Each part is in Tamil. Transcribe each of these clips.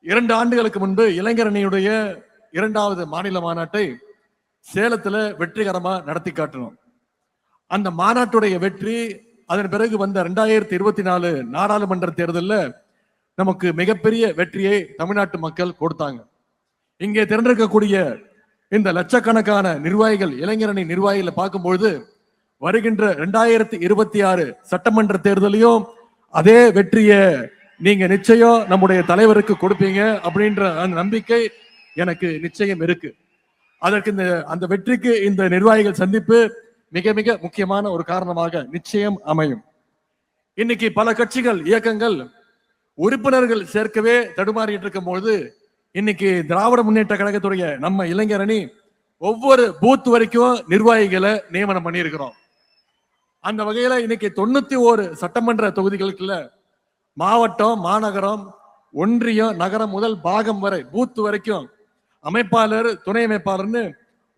2 ஆண்டுகளுக்கு முன்பு இளைஞரணியுடைய 2வது மாநில மாநாட்டை சேலத்துல வெற்றிகரமா நடத்தி காட்டணும். அந்த மாநாட்டுடைய வெற்றி, அதன் பிறகு வந்த 2024 நாடாளுமன்ற தேர்தலில் நமக்கு மிகப்பெரிய வெற்றியை தமிழ்நாட்டு மக்கள் கொடுத்தாங்க. இங்கே திரண்டிருக்கக்கூடிய இந்த லட்சக்கணக்கான நிர்வாகிகள், இளைஞரணி நிர்வாகிகளை பார்க்கும்பொழுது வருகின்ற 2026 சட்டமன்ற தேர்தலையும் அதே வெற்றியை நீங்க நிச்சயம் நம்முடைய தலைவருக்கு கொடுப்பீங்க அப்படின்ற அந்த நம்பிக்கை எனக்கு நிச்சயம் இருக்கு. அதற்கு அந்த வெற்றிக்கு இந்த நிர்வாகிகள் சந்திப்பு மிக மிக முக்கியமான ஒரு காரணமாக நிச்சயம் அமையும். இன்னைக்கு பல கட்சிகள், இயக்கங்கள் உறுப்பினர்கள் சேர்க்கவே தடுமாறிட்டு இருக்கும் பொழுது இன்னைக்கு திராவிட முன்னேற்ற கழகத்துடைய நம்ம இளைஞரணி ஒவ்வொரு பூத் வரைக்கும் நிர்வாகிகளை நியமனம் பண்ணியிருக்கிறோம். அந்த வகையில இன்னைக்கு 91 சட்டமன்ற தொகுதிகளுக்குள்ள மாவட்டம், மாநகரம், ஒன்றியம், நகரம் முதல் பாகம் வரை பூத் வரைக்கும் அமைப்பாளர், துணை அமைப்பாளர்னு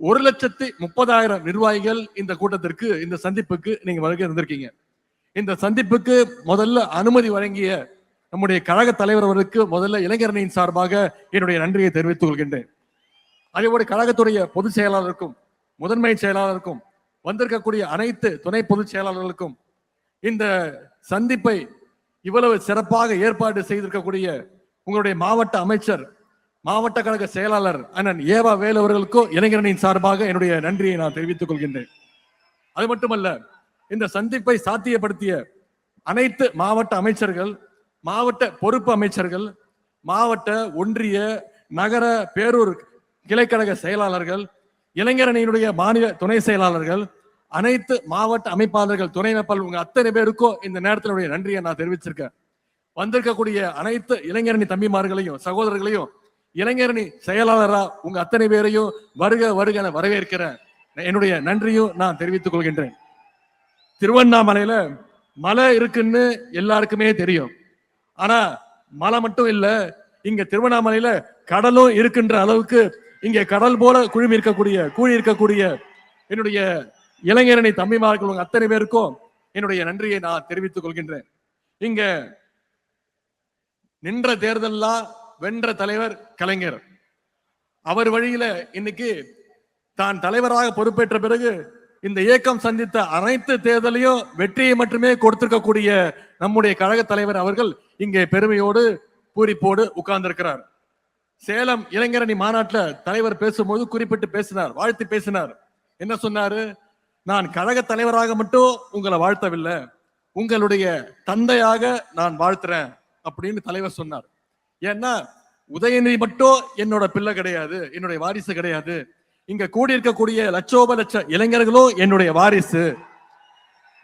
1,30,000 நிர்வாகிகள் இந்த கூட்டத்திற்கு, இந்த சந்திப்புக்கு நீங்க வருகை இருந்திருக்கீங்க. இந்த சந்திப்புக்கு முதல்ல அனுமதி வழங்கிய நம்முடைய கழக தலைவர் அவருக்கு முதல்ல இளைஞரணியின் சார்பாக என்னுடைய நன்றியை தெரிவித்துக் கொள்கின்றேன். அதேபோல கழகத்துடைய பொதுச் செயலாளருக்கும் முதன்மை செயலாளருக்கும் வந்திருக்கக்கூடிய அனைத்து துணை பொதுச் செயலாளர்களுக்கும் இந்த சந்திப்பை இவ்வளவு சிறப்பாக ஏற்பாடு செய்திருக்கக்கூடிய உங்களுடைய மாவட்ட அமைச்சர், மாவட்ட கழக செயலாளர் அண்ணன் ஏவா வேலு அவர்களுக்கும் இளைஞரணியின் சார்பாக என்னுடைய நன்றியை நான் தெரிவித்துக் கொள்கின்றேன். அது மட்டுமல்ல, இந்த சந்திப்பை சாத்தியப்படுத்திய அனைத்து மாவட்ட அமைச்சர்கள், மாவட்ட பொறுப்பு அமைச்சர்கள், மாவட்ட, ஒன்றிய, நகர, பேரூர் கிளைக்கழக செயலாளர்கள், இளைஞரணியினுடைய மாநில துணை செயலாளர்கள், அனைத்து மாவட்ட அமைப்பாளர்கள், துணை அமைப்பாளர்கள், உங்க அத்தனை பேருக்கும் இந்த நேரத்தினுடைய நன்றியை நான் தெரிவிச்சிருக்கேன். வந்திருக்கக்கூடிய அனைத்து இளைஞரணி தம்பிமார்களையும் சகோதரர்களையும் இளைஞரணி செயலாளரா உங்க அத்தனை பேரையும் வருக வருக என வரவேற்கிறேன். என்னுடைய நன்றியும் நான் தெரிவித்துக் கொள்கின்றேன். திருவண்ணாமலையில மலை இருக்குன்னு எல்லாருக்குமே தெரியும். ஆனா மலை மட்டும் இல்ல, இங்க திருவண்ணாமலையில கடலும் இருக்கின்ற அளவுக்கு இங்க கடல் போல கூடி இருக்கக்கூடிய என்னுடைய இளைஞரணி தம்பிமார்கள் உங்க அத்தனை பேருக்கும் என்னுடைய நன்றியை நான் தெரிவித்துக் கொள்கின்றேன். இங்க நின்ற தேர்தல்லாம் வென்ற தலைவர் கலைஞர். அவர் வழியில இன்னைக்கு தான் தலைவராக பொறுப்பேற்ற பிறகு இந்த இயக்கம் சந்தித்த அனைத்து தேர்தலையும் வெற்றியை மட்டுமே கொடுத்திருக்கக்கூடிய நம்முடைய கழக தலைவர் அவர்கள் இங்கே பெருமையோடு பூரிப்போடு உட்கார்ந்திருக்கிறார். சேலம் இளைஞரணி மாநாட்டில் தலைவர் பேசும்போது குறிப்பிட்டு பேசினார், வாழ்த்து பேசினார். என்ன சொன்னாரு? நான் கழக தலைவராக மட்டும் உங்களை வாழ்த்தவில்லை, உங்களுடைய தந்தையாக நான் வாழ்த்துறேன் அப்படின்னு தலைவர் சொன்னார். ஏன்னா உதயநிதி மட்டும் என்னோட பிள்ளை கிடையாது, என்னுடைய வாரிசு கிடையாது, இங்க கூடியிருக்கக்கூடிய லட்சோப லட்ச இளைஞர்களும் என்னுடைய வாரிசு,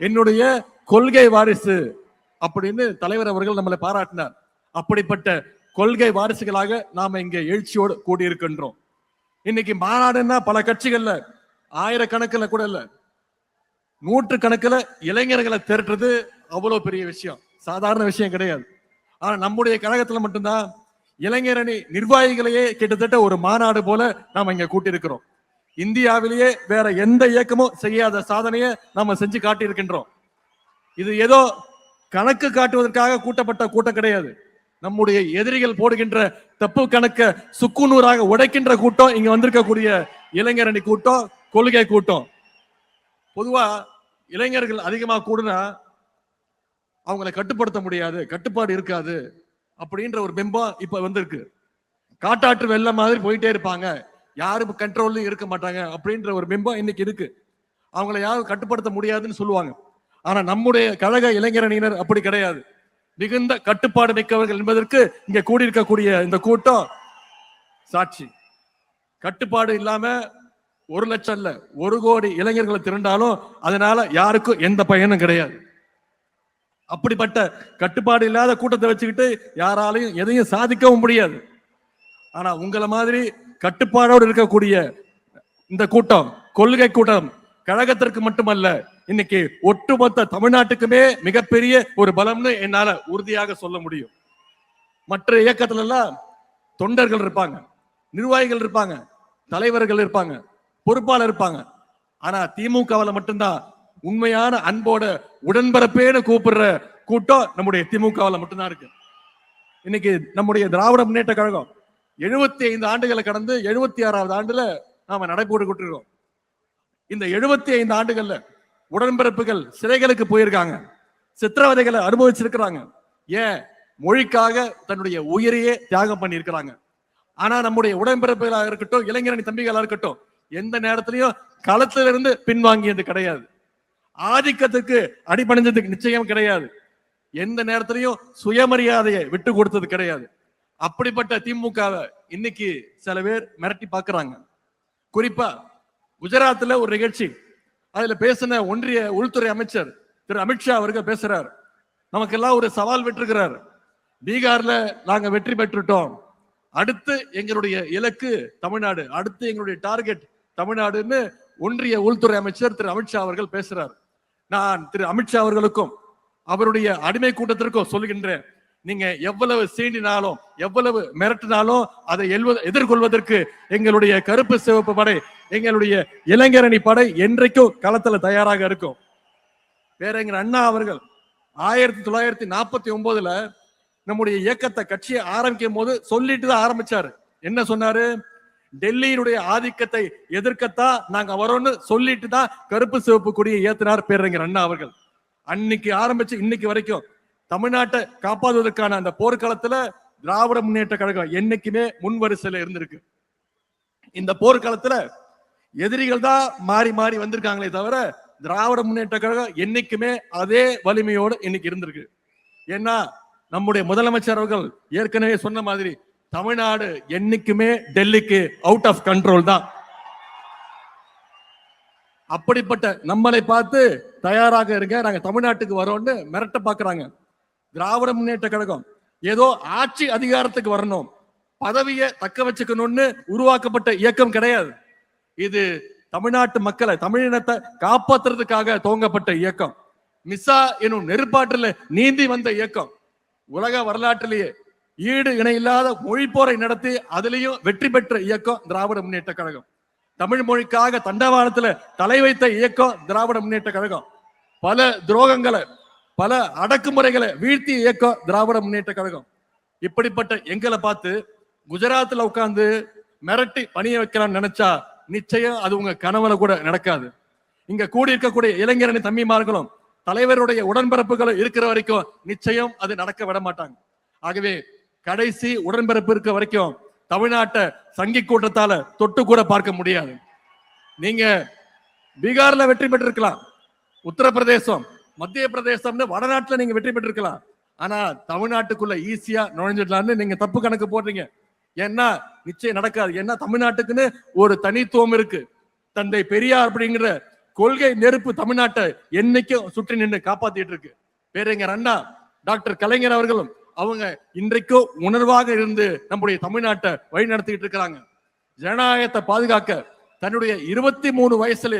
என்னுடைய கொள்கை வாரிசு அப்படின்னு தலைவர் அவர்கள் நம்மளை பாராட்டினார். அப்படிப்பட்ட கொள்கை வாரிசுகளாக நாம இங்க எழுச்சியோடு கூடியிருக்கின்றோம். இன்னைக்கு மாநாடுன்னா பல கட்சிகள்ல ஆயிரக்கணக்கில் கூட இல்ல, 100 கணக்கில் இளைஞர்களை திரட்டுறது அவ்வளவு பெரிய விஷயம், சாதாரண விஷயம் கிடையாது. ஆனா நம்முடைய கழகத்துல மட்டும்தான் இளைஞரணி நிர்வாகிகளையே கிட்டத்தட்ட ஒரு மாநாடு போல நாம இங்க கூட்டியிருக்கிறோம். இந்தியாவிலேயே வேற எந்த இயக்கமும் செய்யாத சாதனையை நாம செஞ்சு காட்டியிருக்கின்றோம். இது ஏதோ கணக்கு காட்டுவதற்காக கூட்டப்பட்ட கூட்டம் கிடையாது. நம்முடைய எதிரிகள் போடுகின்ற தப்பு கணக்க சுக்குநூறாக உடைக்கின்ற கூட்டம் இங்க வந்திருக்கக்கூடிய இளைஞரணி கூட்டம், கொள்கை கூட்டம். பொதுவா இளைஞர்கள் அதிகமா கூடுனா அவங்களை கட்டுப்படுத்த முடியாது, கட்டுப்பாடு இருக்காது அப்படின்ற ஒரு பிம்பம் இப்ப வந்திருக்கு. காட்டாற்று வெள்ளம் மாதிரி போயிட்டே இருப்பாங்க, யாரும் கண்ட்ரோல்லையும் இருக்க மாட்டாங்க அப்படின்ற ஒரு பிம்பம் இன்னைக்கு இருக்கு. அவங்களை யாரும் கட்டுப்படுத்த முடியாதுன்னு சொல்லுவாங்க. ஆனா நம்முடைய கழக இளைஞரணியினர் அப்படி கிடையாது, மிகுந்த கட்டுப்பாடு மிக்கவர்கள் என்பதற்கு இங்க கூடியிருக்கக்கூடிய இந்த கூட்டம் சாட்சி. கட்டுப்பாடு இல்லாம 1 லட்சம் இல்ல 1 கோடி இளைஞர்களை திரண்டாலும் அதனால யாருக்கும் எந்த பயனும் கிடையாது. அப்படிப்பட்ட கட்டுப்பாடு இல்லாத கூட்டத்தை வச்சுக்கிட்டு யாராலையும் எதையும் சாதிக்கவும் முடியாது. ஆனா உங்களை மாதிரி கட்டுப்பாடோடு இருக்கக்கூடிய இந்த கூட்டம், கொள்கை கூட்டம், கழகத்திற்கு மட்டுமல்ல இன்னைக்கு ஒட்டுமொத்த தமிழ்நாட்டுக்குமே மிகப்பெரிய ஒரு பலம்னு என்னால உறுதியாக சொல்ல முடியும். மற்ற இயக்கத்துல எல்லாம் தொண்டர்கள் இருப்பாங்க, நிர்வாகிகள் இருப்பாங்க, தலைவர்கள் இருப்பாங்க, பொறுப்பாளர் இருப்பாங்க. ஆனா திமுகவில் மட்டும்தான் உண்மையான அன்போட உடன்பரப்பேன்னு கூப்பிடுற கூட்டம் நம்முடைய திமுகவில் மட்டும்தான் இருக்கு. இன்னைக்கு நம்முடைய திராவிட முன்னேற்ற கழகம் 75 ஆண்டுகளை கடந்து 76வது ஆண்டுல நாம நடைபோட்டு கொண்டிருக்கோம். இந்த 75 ஆண்டுகள்ல உடன்பிறப்புகள் சிறைகளுக்கு போயிருக்காங்க, சித்திரவதைகளை அனுபவிச்சிருக்கிறாங்க, ஏன் மொழிக்காக தன்னுடைய உயிரையே தியாகம் பண்ணி இருக்கிறாங்க. ஆனா நம்முடைய உடன்பிறப்புகளாக இருக்கட்டும், இளைஞரணி தம்பிகளா இருக்கட்டும், எந்த நேரத்திலையும் களத்திலிருந்து பின்வாங்கியது கிடையாது, ஆதிக்கத்துக்கு அடிபணிஞ்சதுக்கு நிச்சயம் கிடையாது, எந்த நேரத்திலையும் சுயமரியாதையை விட்டு கொடுத்தது கிடையாது. அப்படிப்பட்ட திமுகவை இன்னைக்கு சில பேர் மிரட்டி பார்க்கறாங்க. குறிப்பா குஜராத்ல ஒரு நிகழ்ச்சி, அதுல பேசின ஒன்றிய உள்துறை அமைச்சர் திரு அமித்ஷா அவர்கள் பேசுறார், நமக்கெல்லாம் ஒரு சவால் விட்டுருக்கிறார், பீகார்ல நாங்க வெற்றி பெற்றுட்டோம், அடுத்து எங்களுடைய இலக்கு தமிழ்நாடு, அடுத்து எங்களுடைய டார்கெட் தமிழ்நாடுன்னு ஒன்றிய உள்துறை அமைச்சர் திரு அமித்ஷா அவர்கள் பேசுறார். நான் திரு அமித்ஷா அவர்களுக்கும் அவருடைய அடிமை கூட்டத்திற்கும் சொல்லுகின்றேன், நீங்க எவ்வளவு சீண்டினாலும் எவ்வளவு மிரட்டினாலும் அதை எதிர்கொள்வதற்கு எங்களுடைய கருப்பு சிவப்பு படை, எங்களுடைய இளைஞரணி படை என்றைக்கும் களத்துல தயாராக இருக்கும். பேரறிஞர் அண்ணா அவர்கள் 1949ல நம்முடைய இயக்கத்தை கட்சியை ஆரம்பிக்கும் போது சொல்லிட்டு தான் ஆரம்பிச்சாரு. என்ன சொன்னாரு? டெல்லியினுடைய ஆதிக்கத்தை எதிர்க்கத்தான் நாங்க வரோம்னு சொல்லிட்டு தான் கருப்பு சிவப்பு கொடியை ஏத்தினார் பேரறிஞர் அண்ணா அவர்கள். அன்னைக்கு ஆரம்பிச்சு இன்னைக்கு வரைக்கும் தமிழ்நாட்டை காப்பாற்றுவதற்கான அந்த போர்க்களத்துல திராவிட முன்னேற்ற கழகம் என்னைக்குமே முன்வரிசையில இருந்திருக்கு. இந்த போர்க்களத்துல எதிரிகள் தான் மாறி மாறி வந்திருக்காங்களே தவிர திராவிட முன்னேற்ற கழகம் என்னைக்குமே அதே வலிமையோடு இன்னைக்கு இருந்திருக்கு. ஏன்னா நம்முடைய முதலமைச்சர் அவர்கள் ஏற்கனவே சொன்ன மாதிரி தமிழ்நாடு என்னைக்குமே டெல்லிக்கு அவுட் ஆஃப் கண்ட்ரோல் தான். அப்படிப்பட்ட நம்மளை பார்த்து தயாராக இருங்க, நாங்க தமிழ்நாட்டுக்கு வரோம்னு மிரட்ட பாக்குறாங்க. திராவிட முன்னேற்ற கழகம் ஏதோ ஆட்சி அதிகாரத்துக்கு வரணும், பதவியை தக்க வச்சுக்கணும்னு உருவாக்கப்பட்ட இயக்கம் கிடையாது. இது தமிழ்நாட்டு மக்களை, தமிழினத்தை காப்பாற்றுறதுக்காக துவங்கப்பட்ட இயக்கம். மிசா எனும் நெருப்பாற்றில நீந்தி வந்த இயக்கம். உலக வரலாற்றிலேயே ஈடு இணையில்லாத மொழி போரை நடத்தி அதிலையும் வெற்றி பெற்ற இயக்கம் திராவிட முன்னேற்ற கழகம். தமிழ் மொழிக்காக தண்டவாளத்துல தலை வைத்த இயக்கம் திராவிட முன்னேற்ற கழகம். பல துரோகங்களை, பல அடக்குமுறைகளை வீழ்த்திய இயக்கம் திராவிட முன்னேற்ற கழகம். இப்படிப்பட்ட எங்களை பார்த்து குஜராத்ல உட்கார்ந்து மிரட்டி பணிய வைக்கலாம்னு நினைச்சா நிச்சயம் அது உங்க கனவுல கூட நடக்காது. இங்க கூடி இருக்கக்கூடிய இளைஞரணி தம்பிமார்களும் தலைவருடைய உடன்பிறப்புகளும் இருக்கிற வரைக்கும் நிச்சயம் அது நடக்க விட மாட்டாங்க. ஆகவே கடைசி உடன்பிறப்பு இருக்க வரைக்கும் தமிழ்நாட்டை சங்கி கூட்டத்தால தொட்டு கூட பார்க்க முடியாது. நீங்க பீகார்ல வெற்றி பெற்றிருக்கலாம், உத்தரப்பிரதேசம், மத்திய பிரதேசம்னு வடநாட்டுல நீங்க வெற்றி பெற்றிருக்கலாம், ஆனா தமிழ்நாட்டுக்குள்ள ஈஸியா நுழைஞ்சிடலாம்னு நீங்க தப்பு கணக்கு போடுறீங்க. ஏன்னா நிச்சயம் நடக்காது. ஏன்னா தமிழ்நாட்டுக்குன்னு ஒரு தனித்துவம் இருக்கு. தந்தை பெரியார் அப்படிங்கிற கொள்கை நெருப்பு தமிழ்நாட்டை என்னைக்கும் சுற்றி நின்று காப்பாத்திட்டு இருக்கு. பேரறிஞர் அண்ணா, டாக்டர் கலைஞர் அவர்களும் அவங்க இன்றைக்கும் உணர்வாக இருந்து நம்முடைய தமிழ்நாட்டை வழி நடத்திட்டு இருக்கிறாங்க. ஜனநாயகத்தை பாதுகாக்க தன்னுடைய 23 வயசுல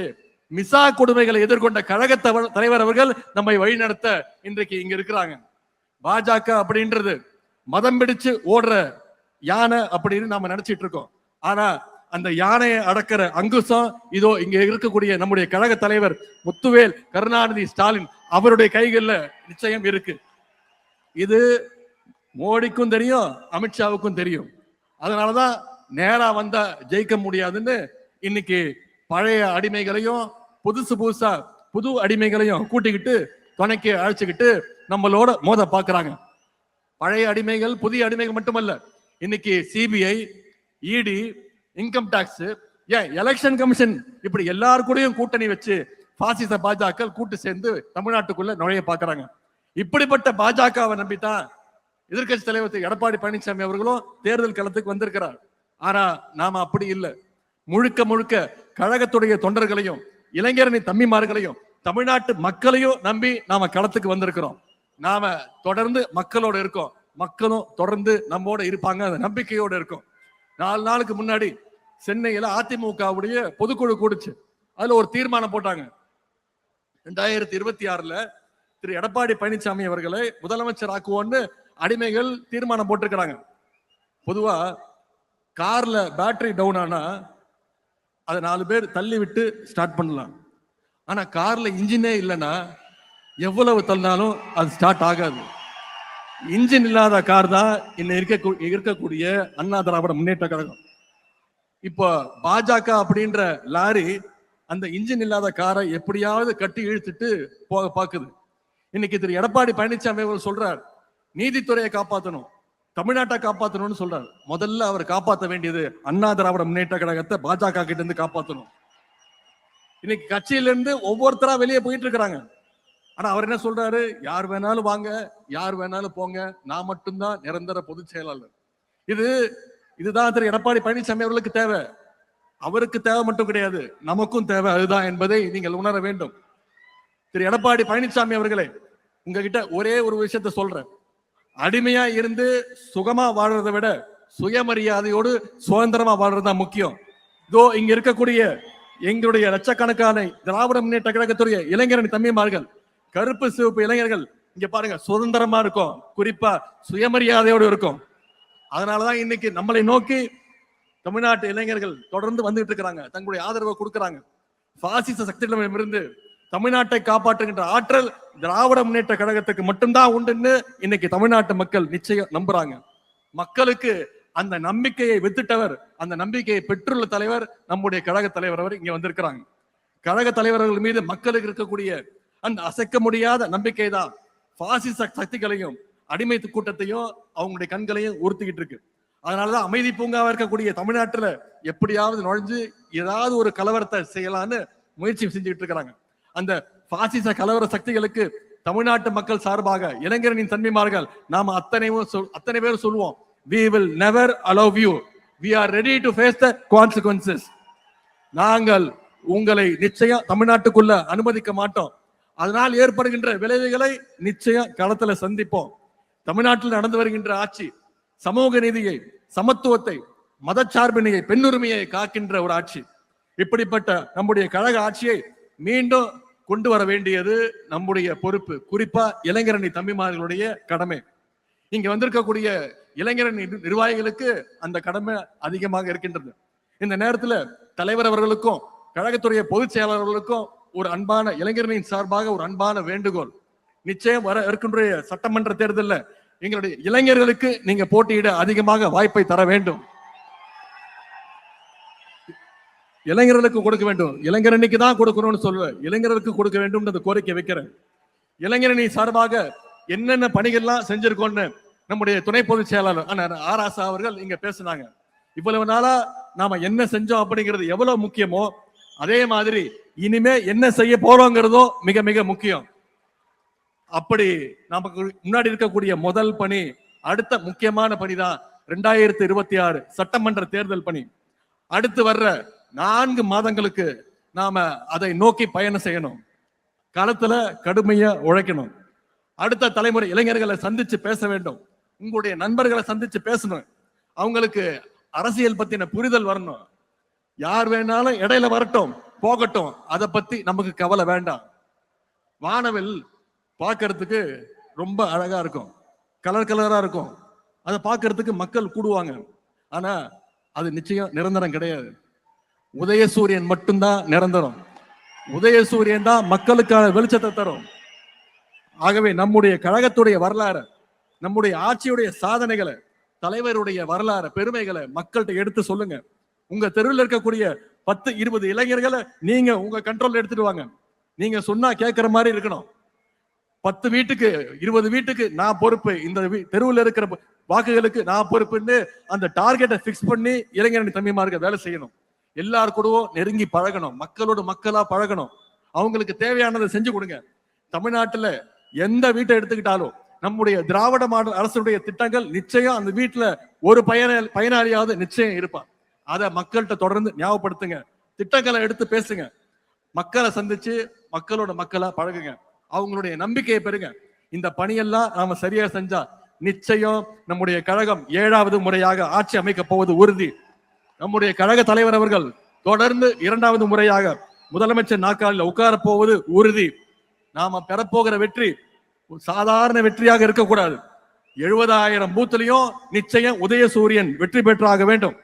மிசா கொடுமைகளை எதிர்கொண்ட கழக தலைவர் அவர்கள் நம்மை வழி நடத்த இன்றைக்கு இங்க இருக்கிறாங்க. பாஜக அப்படின்றது மதம் பிடிச்சு ஓடுற யானை அப்படின்னு நாம நினைச்சிட்டு இருக்கோம். ஆனா அந்த யானையை அடக்கிற அங்குசம் இதோ இங்க இருக்கக்கூடிய நம்முடைய கழக தலைவர் முத்துவேல் கருணாநிதி ஸ்டாலின் அவருடைய கைகள்ல நிச்சயம் இருக்கு. இது மோடிக்கும் தெரியும், அமித்ஷாவுக்கும் தெரியும். அதனாலதான் நேரா வந்தா ஜெயிக்க முடியாதுன்னு இன்னைக்கு பழைய அடிமைகளையும் புதுசா புது அடிமைகளையும் கூட்டிக்கிட்டு துணைக்கு அழைச்சுக்கிட்டு நம்மளோட மோத பாக்குறாங்க. பழைய அடிமைகள் புதிய அடிமைகள் மட்டுமல்ல, இன்னைக்கு சிபிஐ, இடி, இன்கம் டாக்ஸ், ஏன் எலெக்ஷன் கமிஷன், இப்படி எல்லாரு கூடயும் கூட்டணி வச்சு பாசிச பாஜக கூட்டு சேர்ந்து தமிழ்நாட்டுக்குள்ள நுழைய பாக்குறாங்க. இப்படிப்பட்ட பாஜகவை நம்பித்தான் எதிர்கட்சி தலைவர் எடப்பாடி பழனிசாமி அவர்களும் தேர்தல் களத்துக்கு வந்திருக்கிறார். ஆனா நாம அப்படி இல்லை. முழுக்க முழுக்க கழகத்துடைய தொண்டர்களையும் இளைஞரணி தம்பிமார்களையும் தமிழ்நாட்டு மக்களையும் நம்பி நாம களத்துக்கு வந்திருக்கிறோம். நாம தொடர்ந்து மக்களோட இருக்கோம், மக்களும் தொடர்ந்து நம்மோட இருப்பாங்க, அந்த நம்பிக்கையோட இருக்கும். 4 நாளுக்கு முன்னாடி சென்னையில அதிமுகவுடைய பொதுக்குழு கூடுச்சு. அதுல ஒரு தீர்மானம் போட்டாங்க. 2026ல திரு எடப்பாடி பழனிசாமி அவர்களை முதலமைச்சர் ஆக்குவோன்னு அடிமைகள் தீர்மானம் போட்டிருக்கிறாங்க. பொதுவா கார்ல பேட்டரி டவுன் ஆனா அதை 4 பேர் தள்ளி விட்டு ஸ்டார்ட் பண்ணலாம். ஆனா கார்ல இன்ஜினே இல்லைன்னா எவ்வளவு தள்ளினாலும் அது ஸ்டார்ட் ஆகாது. இன்ஜின் இல்லாத கார் தான் இருக்கக்கூடிய அண்ணா திராவிட முன்னேற்ற கழகம். இப்போ பாஜக அப்படின்ற லாரி அந்த இன்ஜின் இல்லாத காரை எப்படியாவது கட்டி இழுத்துட்டு போக பாக்குது. இன்னைக்கு திரு எடப்பாடி பழனிசாமி அவர் சொல்றார், நீதித்துறையை காப்பாற்றணும், தமிழ்நாட்டை காப்பாற்றணும்னு சொல்றாரு. முதல்ல அவர் காப்பாற்ற வேண்டியது அண்ணா திராவிட முன்னேற்ற கழகத்தை பாஜக கிட்ட இருந்து காப்பாற்றணும். இன்னைக்கு கட்சியில இருந்து ஒவ்வொருத்தரா வெளியே போயிட்டு இருக்கிறாங்க. ஆனா அவர் என்ன சொல்றாரு, யார் வேணாலும் வாங்க, யார் வேணாலும் போங்க, நான் மட்டும்தான் நிரந்தர பொதுச் செயலாளர். இதுதான் திரு எடப்பாடி பழனிசாமி அவர்களுக்கு தேவை. அவருக்கு தேவை மட்டும் கிடையாது, நமக்கும் தேவை அதுதான் என்பதை நீங்கள் உணர வேண்டும். திரு எடப்பாடி பழனிசாமி அவர்களே, உங்ககிட்ட ஒரே ஒரு விஷயத்த சொல்றேன். அடிமையா இருந்து சுகமா வாழ்றதை விட சுயமரியாதையோடு சுதந்திரமா வாழ்றதுதான் முக்கியம். இதோ இங்க இருக்கக்கூடிய எங்களுடைய லட்சக்கணக்கான திராவிட முன்னேற்ற கழகத்துடைய இளைஞரணி தம்பிமார்கள், கருப்பு சிவப்பு இளைஞர்கள் இங்க பாருங்க, சுதந்திரமா இருக்கும், குறிப்பா சுயமரியாதையோடு இருக்கும். அதனாலதான் இன்னைக்கு நம்மளை நோக்கி தமிழ்நாட்டு இளைஞர்கள் தொடர்ந்து வந்துட்டு இருக்கிறாங்க, தங்களுடைய ஆதரவை கொடுக்கிறாங்க. பாசிச சக்திகளிடமிருந்து தமிழ்நாட்டை காப்பாற்றுகின்ற ஆற்றல் திராவிட முன்னேற்ற கழகத்துக்கு மட்டும்தான் உண்டுன்னு இன்னைக்கு தமிழ்நாட்டு மக்கள் நிச்சயம் நம்புறாங்க. மக்களுக்கு அந்த நம்பிக்கையை வித்துட்டவர், அந்த நம்பிக்கையை பெற்றுள்ள தலைவர் நம்முடைய கழக தலைவர் அவர் இங்க வந்திருக்கிறாங்க. கழக தலைவர்கள் மீது மக்களுக்கு இருக்கக்கூடிய அந்த அசைக்க முடியாத நம்பிக்கை தான் பாசிச சக்திகளையும் அடிமை கூட்டத்தையும் அவங்களுடைய கண்களையும் உறுத்திக்கிட்டு இருக்கு. அதனாலதான் அமைதி பூங்காவா இருக்கக்கூடிய தமிழ்நாட்டுல எப்படியாவது நுழைஞ்சு ஏதாவது ஒரு கலவரத்தை செய்யலான்னு முயற்சி செஞ்சுக்கிட்டு இருக்கிறாங்க. அந்த பாசிச கலவர சக்திகளுக்கு தமிழ்நாட்டு மக்கள் சார்பாக இளைஞரின் தன்மைமார்கள் நாம அத்தனை பேர் சொல்லுவோம், we will never allow you, we are ready to face the consequences. நாங்கள் உங்களை நிச்சயம் தமிழ்நாட்டுக்குள்ள அனுமதிக்க மாட்டோம். அதனால் ஏற்படுகின்ற விளைவுகளை நிச்சயம் களத்துல சந்திப்போம். தமிழ்நாட்டில் நடந்து வருகின்ற ஆட்சி சமூக நீதியை, சமத்துவத்தை, மதச்சார்பினையை, பெண்ணுரிமையை காக்கின்ற ஒரு ஆட்சி. இப்படிப்பட்ட நம்முடைய கழக ஆட்சியை மீண்டும் கொண்டு வர வேண்டியது நம்முடைய பொறுப்பு, குறிப்பா இளைஞரணி தம்பிமார்களுடைய கடமை. இங்க வந்திருக்கக்கூடிய இளைஞரணி நிர்வாகிகளுக்கு அந்த கடமை அதிகமாக இருக்கின்றது. இந்த நேரத்துல தலைவர் அவர்களுக்கும் கழகத்துடைய பொதுச் செயலாளர்களுக்கும் ஒரு அன்பான இளைஞர்களின் சார்பாக ஒரு அன்பான வேண்டுகோள். நிச்சயம் வர இருக்கின்ற சட்டமன்ற தேர்தலில் எங்களுடைய இளைஞர்களுக்கு நீங்க போட்டியிட அதிகமாக வாய்ப்பை தர வேண்டும். இளைஞர்களுக்கு கொடுக்க வேண்டும், இளைஞரணிக்கு தான் கொடுக்கணும்னு சொல்லுவேன், இளைஞர்களுக்கு கொடுக்க வேண்டும் கோரிக்கை வைக்கிறேன். இளைஞரணி சார்பாக என்னென்ன பணிகள்லாம் செஞ்சிருக்கோம்னு நம்முடைய துணை பொதுச் செயலாளர் ஆர் ஆசா அவர்கள் இங்க பேசினாங்க. இவ்வளவு நாளா நாம என்ன செஞ்சோம் அப்படிங்கிறது எவ்வளவு முக்கியமோ அதே மாதிரி இனிமே என்ன செய்ய போறோங்கிறதும் மிக மிக முக்கியம். அப்படி நமக்கு முன்னாடி இருக்கக்கூடிய முதல் பணி, அடுத்த முக்கியமான பணி தான் 2026 சட்டமன்ற தேர்தல் பணி. அடுத்து வர்ற 4 மாதங்களுக்கு நாம அதை நோக்கி பயணம் செய்யணும். களத்துல கடுமையா உழைக்கணும். அடுத்த தலைமுறை இளைஞர்களை சந்திச்சு பேச வேண்டும். உங்களுடைய நண்பர்களை சந்திச்சு பேசணும். அவங்களுக்கு அரசியல் பத்தின புரிதல் வரணும். யார் வேணாலும் இடையில வரட்டும் போகட்டும், அதை பத்தி நமக்கு கவலை வேண்டாம். வானவில் பார்க்கறதுக்கு ரொம்ப அழகா இருக்கும், கலர் கலரா இருக்கும், அதை பார்க்கறதுக்கு மக்கள் கூடுவாங்க. ஆனா அது நிச்சயம் நிரந்தரம் கிடையாது. உதயசூரியன் மட்டும்தான் நிரந்தரம். உதயசூரியன் தான் மக்களுக்கான வெளிச்சத்தை தரும். ஆகவே நம்முடைய கழகத்துடைய வரலாறு, நம்முடைய ஆட்சியுடைய சாதனைகளை, தலைவருடைய வரலாறு, பெருமைகளை மக்கள்கிட்ட எடுத்து சொல்லுங்க. உங்க தெருவில் இருக்கக்கூடிய 10-20 இளைஞர்களை நீங்க உங்க கண்ட்ரோல் எடுத்துட்டு வாங்க. நீங்க சொன்னா கேட்கிற மாதிரி இருக்கணும். 10 வீட்டுக்கு 20 வீட்டுக்கு நான் பொறுப்பு, இந்த தெருவில் இருக்கிற வாக்குகளுக்கு நான் பொறுப்புன்னு அந்த டார்கெட்டை பிக்ஸ் பண்ணி இளைஞரணி தம்பிமார்கள் வேலை செய்யணும். எல்லாரு கூடவும் நெருங்கி பழகணும், மக்களோட மக்களா பழகணும். அவங்களுக்கு தேவையானதை செஞ்சு கொடுங்க. தமிழ்நாட்டுல எந்த வீட்டை எடுத்துக்கிட்டாலும் நம்முடைய திராவிட மாடல் அரசுடைய திட்டங்கள் நிச்சயம் அந்த வீட்டுல ஒரு பயனாளியாவது நிச்சயம் இருப்பான். அதை மக்கள்கிட்ட தொடர்ந்து ஞாபகப்படுத்துங்க. திட்டங்களை எடுத்து பேசுங்க. மக்களை சந்திச்சு மக்களோட மக்களா பழகுங்க. அவங்களுடைய நம்பிக்கையை பெறுங்க. இந்த பணியெல்லாம் நாம சரியா செஞ்சா நிச்சயம் நம்முடைய கழகம் 7வது முறையாக ஆட்சி அமைக்க போவது உறுதி. நம்முடைய கழக தலைவர் அவர்கள் தொடர்ந்து 2வது முறையாக முதலமைச்சர் நாற்காலில் உட்கார போவது உறுதி. நாம பெறப்போகிற வெற்றி சாதாரண வெற்றியாக இருக்கக்கூடாது. 70,000 பூத்துலையும் நிச்சயம் உதயசூரியன் வெற்றி பெற்றாக வேண்டும்.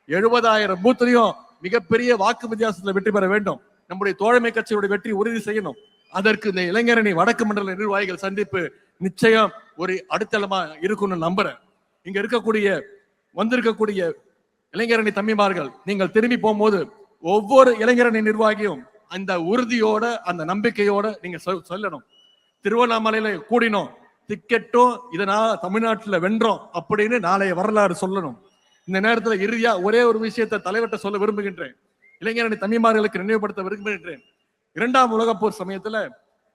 70,000 பூத்துலையும் மிகப்பெரிய வாக்கு வித்தியாசத்துல வெற்றி பெற வேண்டும். நம்முடைய தோழமை கட்சியுடைய வெற்றி உறுதி செய்யணும். அதற்கு இந்த இளைஞரணி வடக்கு மண்டல நிர்வாகிகள் சந்திப்பு நிச்சயம் ஒரு அடித்தளமா இருக்கும்னு நம்புறேன். இங்க வந்திருக்கக்கூடிய இளைஞரணி தம்பிமார்கள், நீங்கள் திரும்பி போகும்போது ஒவ்வொரு இளைஞரணி நிர்வாகியும் அந்த உறுதியோட அந்த நம்பிக்கையோட நீங்க சொல்லணும். திருவண்ணாமலையில கூடினோம், டிக்கெட்டும் இதனால தமிழ்நாட்டுல வென்றோம் அப்படின்னு நாளைய வரலாறு சொல்லணும். இந்த நேரத்துல இறுதியா ஒரே ஒரு விஷயத்தை தலைவர்கிட்ட சொல்ல விரும்புகின்றேன். இளைஞரணி தம்பிமார்களுக்கு நினைவுபடுத்த விரும்புகின்றேன். 2ஆம் உலகப் போர் சமயத்துல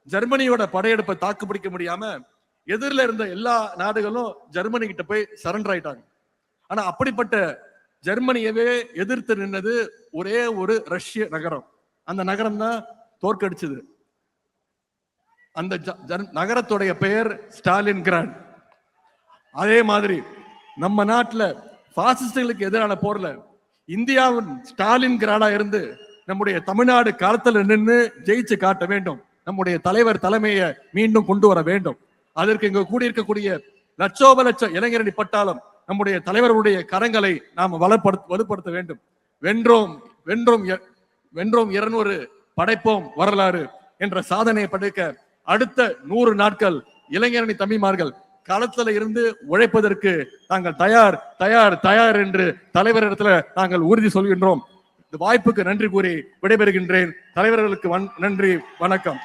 ஜெர்மனியோட படையெடுப்பை தாக்கு பிடிக்க முடியாம எதிரில இருந்த எல்லா நாடுகளும் ஜெர்மனி கிட்ட போய் சரண்டர் ஆயிட்டாங்க. ஆனா அப்படிப்பட்ட ஜெர்மனியவே எதிர்த்து நின்னது ஒரே ஒரு ரஷ்ய நகரம். அந்த நகரம் தான் தோற்கடிச்சது. அந்த நகரத்துடைய பெயர் ஸ்டாலின் கிராட். அதே மாதிரி நம்ம நாட்டுல பாசிஸ்டுகளுக்கு எதிரான போர்ல இந்தியாவின் ஸ்டாலின் கிராடா இருந்து நம்முடைய தமிழ்நாடு காலத்துல நின்று ஜெயிச்சு காட்ட வேண்டும். நம்முடைய தலைவர் தலைமையை மீண்டும் கொண்டு வர வேண்டும். அதற்கு இங்க கூடியிருக்கக்கூடிய லட்சோப லட்சம் இளைஞரணி பட்டாளம் நம்முடைய தலைவர்களுடைய கரங்களை நாம் வலுப்படுத்த வேண்டும். வென்றோம் வென்றோம் வென்றோம் 200 படைப்போம் வரலாறு என்ற சாதனையை படைக்க அடுத்த 100 நாட்கள் இளைஞரணி தம்பிமார்கள் களத்துல இருந்து உழைப்பதற்கு நாங்கள் தயார் தயார் தயார் என்று தலைவரிடத்துல நாங்கள் உறுதி சொல்கின்றோம். இந்த வாய்ப்புக்கு நன்றி கூறி விடைபெறுகின்றேன். தலைவர்களுக்கு நன்றி, வணக்கம்.